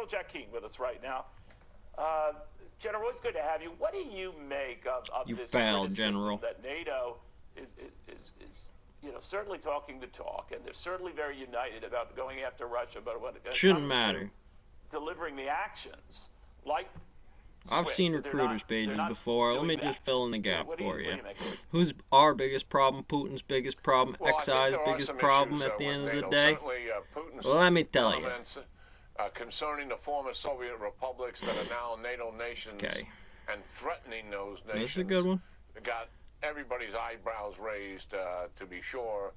General Jack Keane with us right now. General, it's good to have you. What do you make of this criticism General. that NATO is certainly talking the talk, and they're certainly very united about going after Russia, but when it shouldn't comes matter. to delivering the actions, like I've seen recruiters' pages before. Let me just fill in the gap for you. Who's our biggest problem? Putin's biggest problem? XI's biggest problem at the end of the day? Well, let me tell you. Concerning the former Soviet republics that are now NATO nations and threatening those nations. This is a good one. Got everybody's eyebrows raised, to be sure.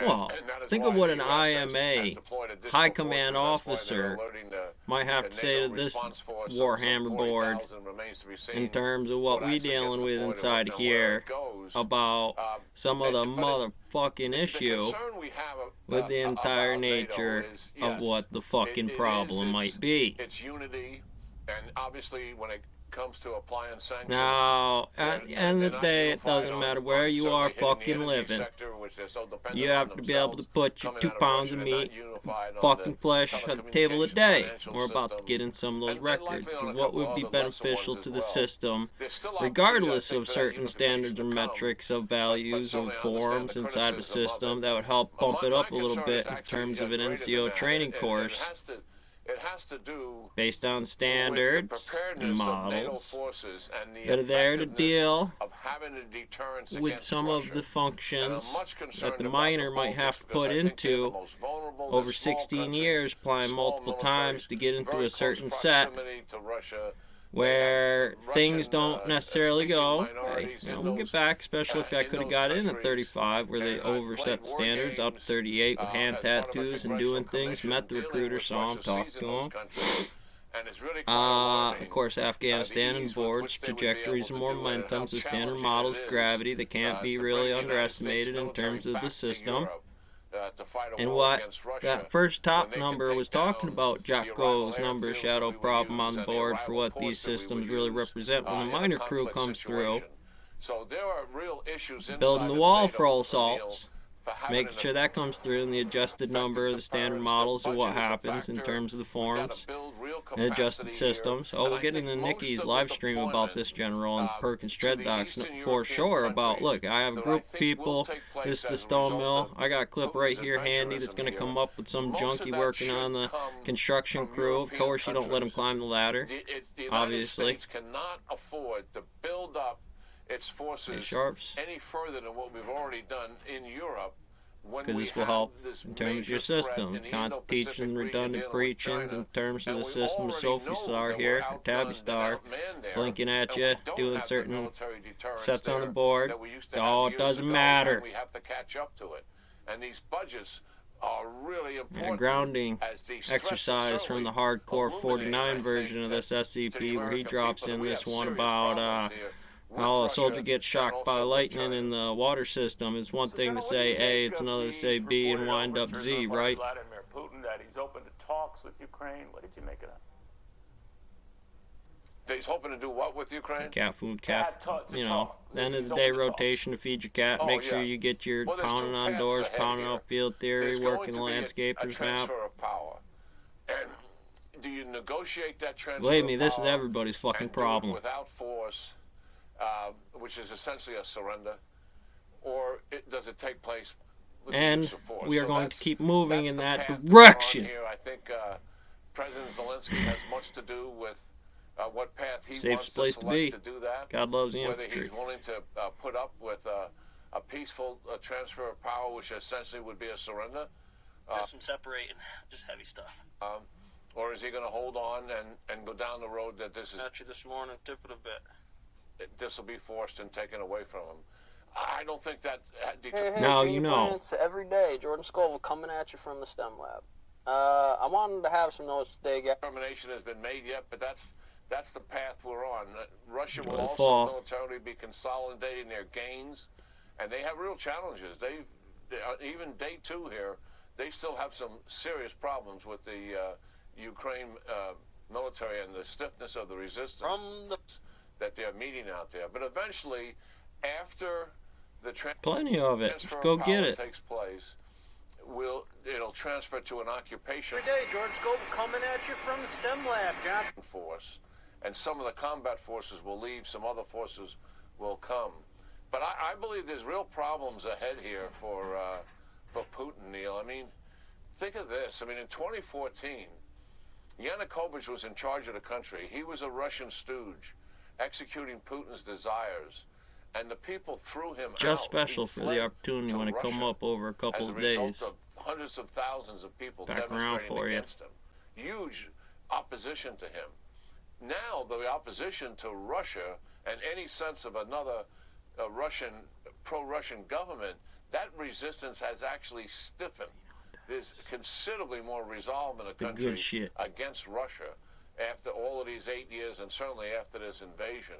Well, think of what an IMA, High Command Officer, might have to say to this Warhammer board in terms of what we're dealing with inside here about some of the motherfucking issue with the entire nature of what the fucking problem might be. It's unity, and obviously when it comes to applying sanctions. Now, at the end of the day, it doesn't matter where you are fucking living. You have to be able to put your 2 pounds of meat, fucking flesh on the table a day. We're about to get in some of those records. What would be beneficial to the system, regardless of certain standards or metrics of values of forms inside the system, that would help bump it up a little bit in terms of an NCO training course. It has to do based on standards and models that are there to deal with some of the functions that the miner might have to put into over 16 years, applying multiple times to get into a certain set where things don't necessarily go. Hey, we'll get back, especially if I could have got in at 35, where they overset the standards out to 38 with hand tattoos and doing things. Met the recruiter, saw him, talked to him. Of course, Afghanistan and boards, trajectories, and momentums, the standard models, gravity that can't be really underestimated in terms of the system. And what that first top number was talking about, Jocko's number, shadow problem on the board for what these systems really represent when the miner crew comes through. Building the wall for all assaults, making sure that comes through in the adjusted number of the standard models of what happens in terms of the forms and adjusted systems. Oh, we'll get into Nikki's live stream about this, General, and Perkins Tread Docs for sure about, look, I have a group of people, this is the stone mill, I got a clip right here handy that's going to come up with some junkie working on the construction crew. Of course, you don't let them climb the ladder, obviously. Cannot afford to build up its forces any further than what we've already done in Europe. Because this will help in terms of your system. Constant teaching, redundant preachings in terms of the system of Sophie Star here, or Tabby Star, blinking at you, doing certain sets on the board. Oh, it doesn't matter. We have to catch up to it. And these budgets are really important. A grounding exercise from the hardcore 49 version of this SCP, where he drops in this one about how a soldier gets shocked by lightning in the water system. It's one thing to say A, it's another to say B and wind up Z, right? Vladimir Putin, that he's open to talks with Ukraine. What did you make of that? He's hoping to do what with Ukraine? Cat food, you know, end of the day rotation to feed your cat. Make sure you get your pounding on doors, pounding up field theory, working the landscaper's map. And do you negotiate that transfer? Believe me, this is everybody's fucking problem. Without force, which is essentially a surrender, or does it take place with and use of force? We are going to keep moving in that direction. Here. I think President Zelensky has much to do with what path he Safest wants place to to select be. to do that. God loves the Whether infantry. he's willing to put up with a peaceful transfer of power, which essentially would be a surrender. Just some separating, just heavy stuff. Or is he going to hold on and go down the road that this is... Got you this morning, tip of the bit. This will be forced and taken away from him. I don't think that... Hey, now you know. Every day, Jordan Scoville coming at you from the STEM lab. I wanted to have some notes today. Determination has been made yet, but that's the path we're on. Russia will also militarily be consolidating their gains, and they have real challenges. They even day 2 here, they still have some serious problems with the Ukraine military and the stiffness of the resistance that they're meeting out there. But eventually, after the plenty of it, go get it. Takes place, it'll transfer to an occupation. Every day, George Scope coming at you from the STEM lab, John. Force, and some of the combat forces will leave, some other forces will come. But I believe there's real problems ahead here for Putin, Neil. I mean, think of this. I mean, in 2014, Yanukovych was in charge of the country. He was a Russian stooge, executing Putin's desires, and the people threw him out. Just special for the opportunity when it come up over a couple of days. As a result of hundreds of thousands of people demonstrating against him. Huge opposition to him. Now the opposition to Russia and any sense of another pro-Russian government, that resistance has actually stiffened. There's considerably more resolve in the country against Russia after all of these 8 years, and certainly after this invasion.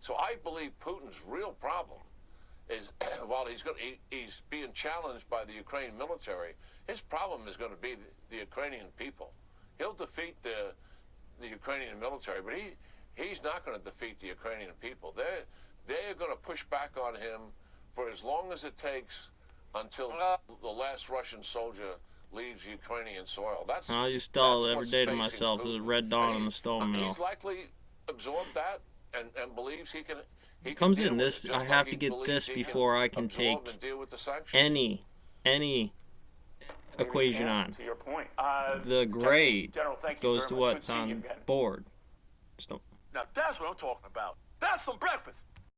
So I believe Putin's real problem is, while he's being challenged by the Ukrainian military, his problem is going to be the Ukrainian people. He'll defeat the Ukrainian military, but he's not going to defeat the Ukrainian people. They're going to push back on him for as long as it takes until the last Russian soldier leaves Ukrainian soil. I used to tell every day to myself, there's a red dawn on the stone mill. He's likely absorbed that and believes he can. He comes in this. I have to get this before I can take any equation on. To your point, the grade General, thank you goes very to much. what's Good seeing you on again. board. Now that's what I'm talking about. That's some breakfast.